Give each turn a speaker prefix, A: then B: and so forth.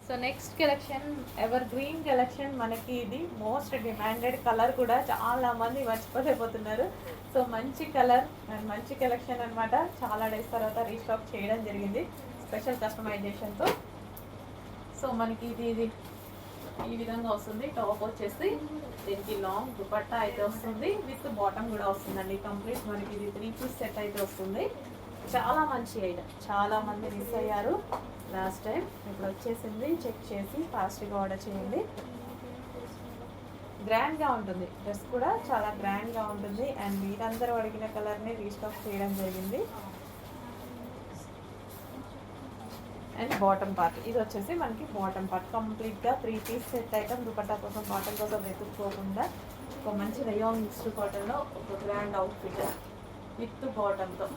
A: So next collection ever green collection. మనకి ఇది most demanded colour కూడా, చాలా మంది మర్చిపోలేకపోతున్నారు. సో మంచి కలర్ అండ్ మంచి కలెక్షన్ అనమాట. చాలా డేస్ తర్వాత రీస్టాక్ చేయడం జరిగింది స్పెషల్ కస్టమైజేషన్తో. సో మనకి ఇది ఈ విధంగా వస్తుంది. టాప్ వచ్చేసి దీనికి లాంగ్ దుపట్టా అయితే వస్తుంది, విత్ బాటమ్ కూడా వస్తుందండి. కంప్లీట్ మనకి ఇది 3 పీస్ సెట్ అయితే వస్తుంది. చాలా మంచి ఐటమ్, చాలా మంది మిస్ అయ్యారు లాస్ట్ టైం. ఇప్పుడు వచ్చేసింది, చెక్ చేసి ఫాస్ట్గా ఆర్డర్ చేయండి. గ్రాండ్గా ఉంటుంది, డ్రెస్ కూడా చాలా గ్రాండ్గా ఉంటుంది. అండ్ మీరందరూ అడిగిన కలర్ని రీస్టాక్ చేయడం జరిగింది. అండ్ బాటమ్ పార్ట్ ఇది వచ్చేసి మనకి బాటమ్ పార్ట్ కంప్లీట్గా 3 పీస్ సెట్ ఐటమ్. దుపట్టా కోసం బాటమ్ కోసం వెతుక్కోకుండా ఒక మంచి రయాన్ మిక్స్డ్ కాటన్లో ఒక గ్రాండ్ అవుట్ఫిట్ విత్ బాటమ్తో